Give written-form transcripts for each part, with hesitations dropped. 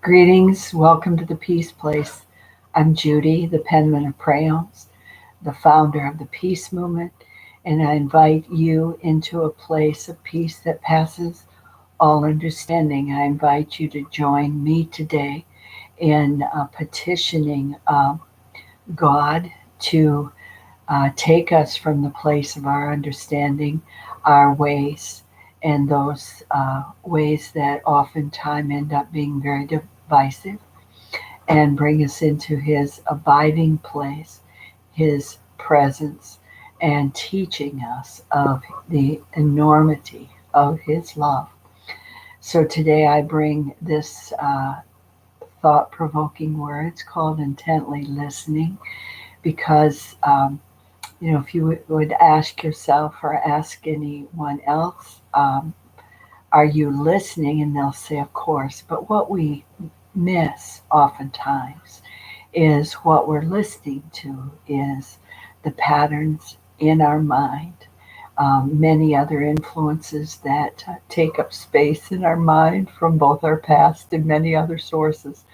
Greetings, welcome to the Peace Place. I'm Judy, the penman of crayons, the founder of the Peace Movement, and I invite you into a place of peace that passes all understanding. I invite you to join me today in petitioning God to take us from the place of our understanding, our ways, and those ways that oftentimes end up being very divisive, and bring us into His abiding place, His presence, and teaching us of the enormity of His love. So today I bring this thought provoking word. It's called intently listening because if you would ask yourself or ask anyone else, are you listening? And they'll say, of course. But what we miss oftentimes is what we're listening to is the patterns in our mind, many other influences that take up space in our mind from both our past and many other sources,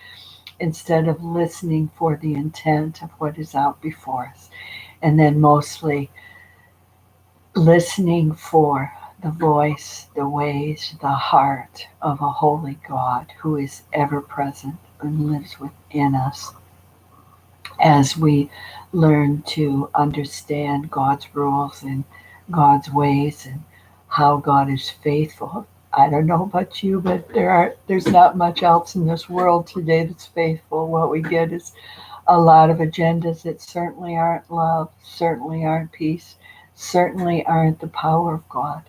instead of listening for the intent of what is out before us. And then mostly listening for the voice, the ways, the heart of a holy God who is ever present and lives within us as we learn to understand God's rules and God's ways and how God is faithful. I don't know about you, but there's not much else in this world today that's faithful. What we get is a lot of agendas that certainly aren't love, certainly aren't peace, certainly aren't the power of God.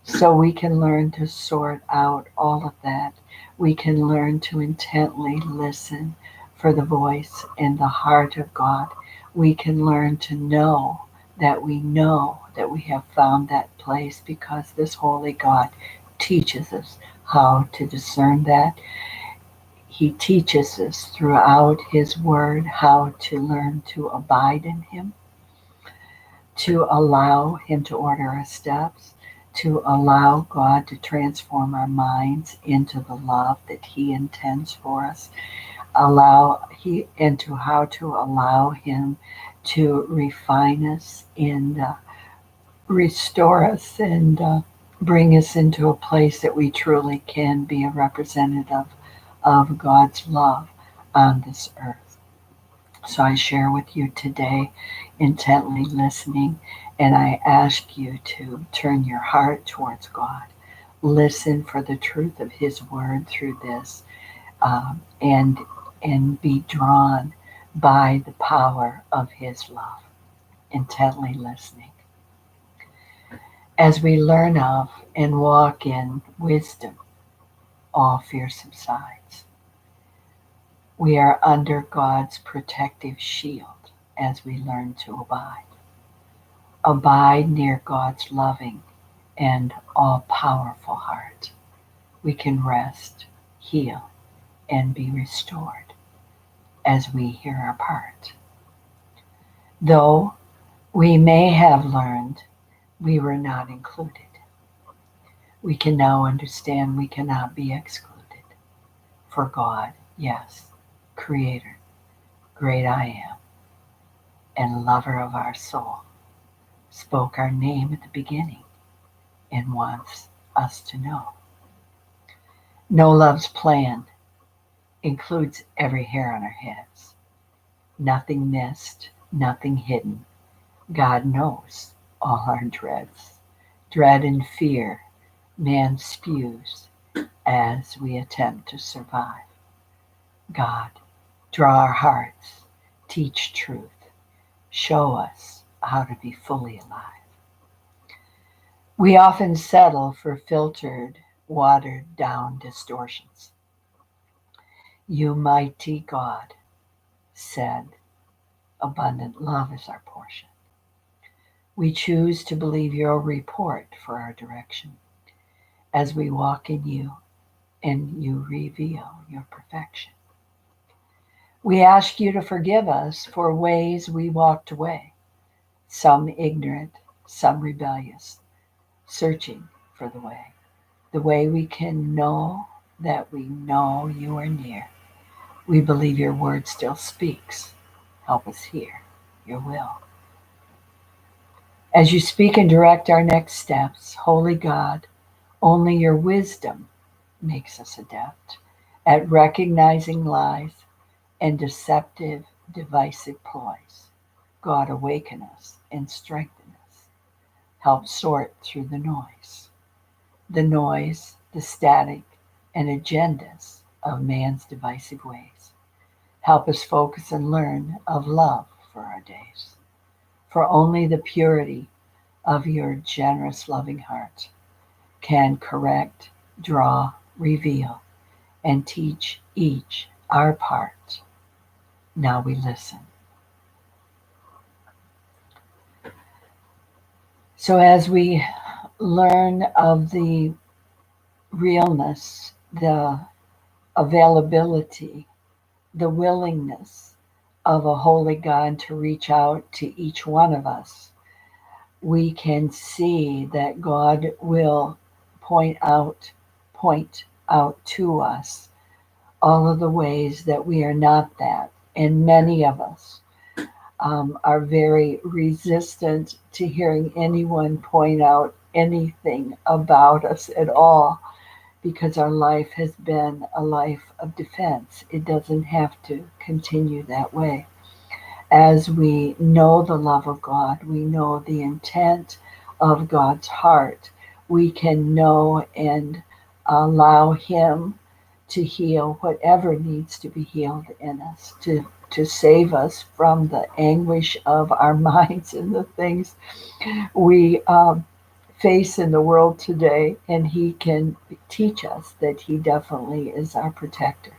So we can learn to sort out all of that. We can learn to intently listen for the voice and the heart of God. We can learn to know that we have found that place because this holy God teaches us how to discern that. He teaches us throughout His Word how to learn to abide in Him, to allow Him to order our steps, to allow God to transform our minds into the love that He intends for us, into how to allow Him to refine us and restore us and bring us into a place that we truly can be a representative of God's love on this earth. So I share with you today, intently listening, and I ask you to turn your heart towards God. Listen for the truth of His word through this, and be drawn by the power of His love. Intently listening. As we learn of and walk in wisdom, all fear subsides. We are under God's protective shield as we learn to abide. Abide near God's loving and all-powerful heart. We can rest, heal, and be restored as we hear our part. Though we may have learned we were not included, we can now understand we cannot be excluded. For God, yes, Creator, great I am, and lover of our soul, spoke our name at the beginning and wants us to know. No love's plan includes every hair on our heads. Nothing missed, nothing hidden. God knows all our dreads. Dread and fear man spews as we attempt to survive. God, draw our hearts, teach truth, show us how to be fully alive. We often settle for filtered, watered down distortions. You mighty God said, abundant love is our portion. We choose to believe your report for our direction as we walk in you and you reveal your perfection. We ask you to forgive us for ways we walked away, some ignorant, some rebellious, searching for the way we can know that we know you are near We believe your word still speaks. Help us hear your will. As you speak and direct our next steps, Holy God, only your wisdom makes us adept at recognizing lies and deceptive, divisive ploys. God, awaken us and strengthen us. Help sort through the noise, the static, and agendas of man's divisive ways. Help us focus and learn of love for our days. For only the purity of your generous, loving heart can correct, draw, reveal, and teach each our part. Now we listen. So as we learn of the realness, the availability, the willingness of a holy God to reach out to each one of us, we can see that God will point out to us all of the ways that we are not that. And many of us are very resistant to hearing anyone point out anything about us at all because our life has been a life of defense. It doesn't have to continue that way. As we know the love of God, we know the intent of God's heart, we can know and allow Him to heal whatever needs to be healed in us, to save us from the anguish of our minds and the things we face in the world today. And He can teach us that He definitely is our protector.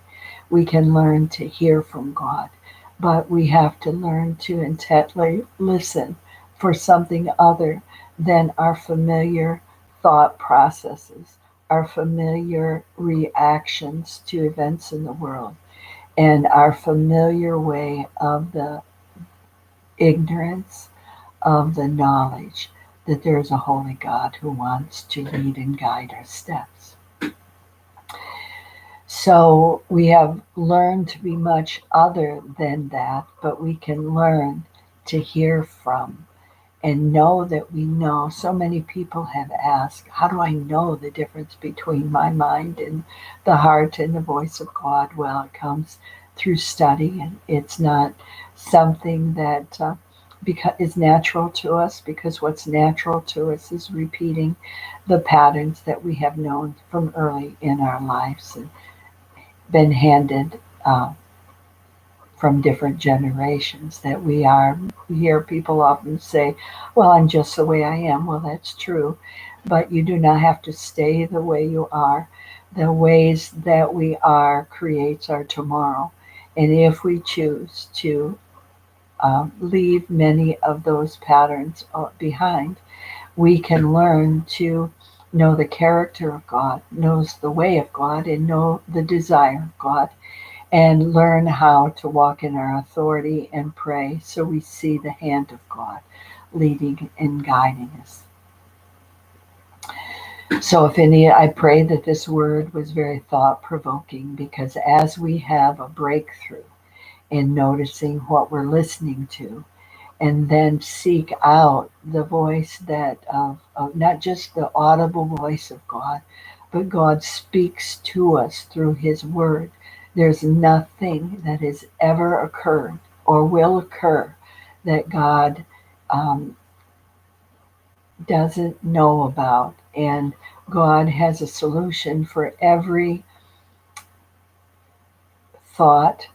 We can learn to hear from God, but we have to learn to intently listen for something other than our familiar thought processes, our familiar reactions to events in the world, and our familiar way of the ignorance of the knowledge that there is a holy God who wants to lead and guide our steps. So we have learned to be much other than that, but we can learn to hear from and know that we know. So many people have asked, how do I know the difference between my mind and the heart and the voice of God? Well, it comes through study, and it's not something that is natural to us, because what's natural to us is repeating the patterns that we have known from early in our lives and been handed from different generations, that we hear people often say, well, I'm just the way I am. Well, that's true, but you do not have to stay the way you are. The ways that we are creates our tomorrow. And if we choose to leave many of those patterns behind, we can learn to know the character of God, knows the way of God, and know the desire of God, and learn how to walk in our authority and pray so we see the hand of God leading and guiding us. So I pray that this word was very thought-provoking, because as we have a breakthrough in noticing what we're listening to, and then seek out the voice that of not just the audible voice of God, but God speaks to us through His word. There's nothing that has ever occurred or will occur that God doesn't know about. And God has a solution for every thought,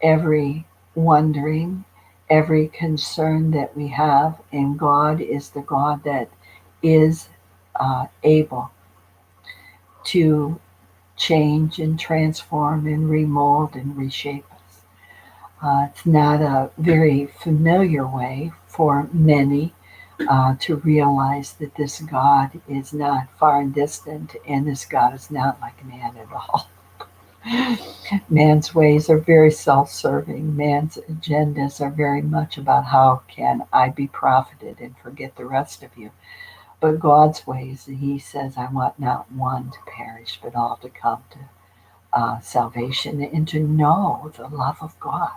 every wondering, every concern that we have. And God is the God that is able to change and transform and remold and reshape us. It's not a very familiar way for many to realize that this God is not far and distant, and this God is not like man at all. Man's ways are very self-serving. Man's agendas are very much about how can I be profited and forget the rest of you. But God's ways, He says, I want not one to perish, but all to come to salvation and to know the love of God.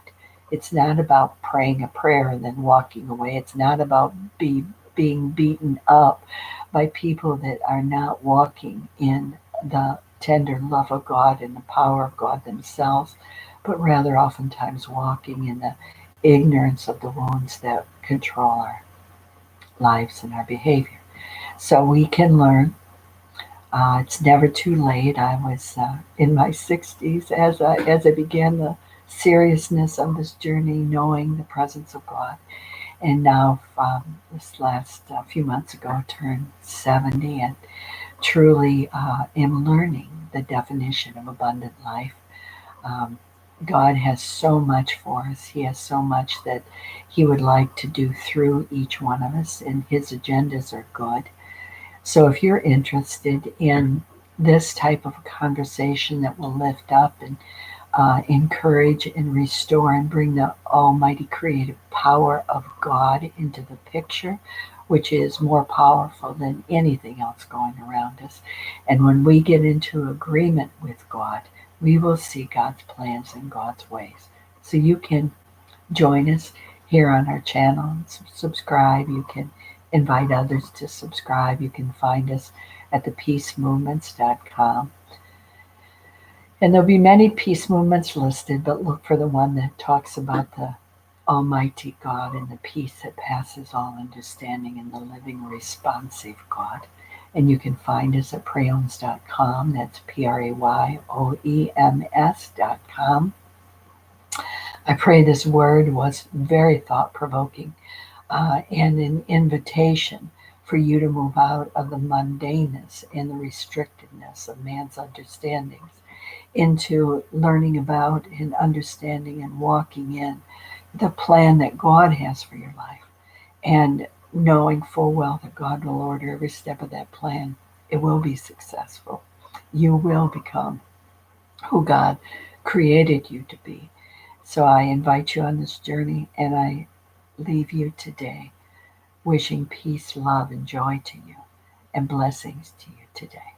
It's not about praying a prayer and then walking away. It's not about being beaten up by people that are not walking in the tender love of God and the power of God themselves, but rather oftentimes walking in the ignorance of the wounds that control our lives and our behavior. So we can learn. It's never too late. I was in my 60s as I began the seriousness of this journey, knowing the presence of God. And now, this last few months ago, I turned 70 and truly am learning the definition of abundant life. Um, God has so much for us. He has so much that He would like to do through each one of us, and His agendas are good. So if you're interested in this type of conversation that will lift up and encourage and restore and bring the almighty creative power of God into the picture, which is more powerful than anything else going around us. And when we get into agreement with God, we will see God's plans and God's ways. So you can join us here on our channel and subscribe. You can invite others to subscribe. You can find us at thepeacemovements.com. And there'll be many peace movements listed, but look for the one that talks about the Almighty God and the peace that passes all understanding and the living, responsive God. And you can find us at prayoms.com. That's prayoems.com. I pray this word was very thought provoking and an invitation for you to move out of the mundaneness and the restrictedness of man's understandings into learning about and understanding and walking in the plan that God has for your life, and knowing full well that God will order every step of that plan. It will be successful. You will become who God created you to be. So I invite you on this journey, and I leave you today wishing peace, love, and joy to you, and blessings to you today.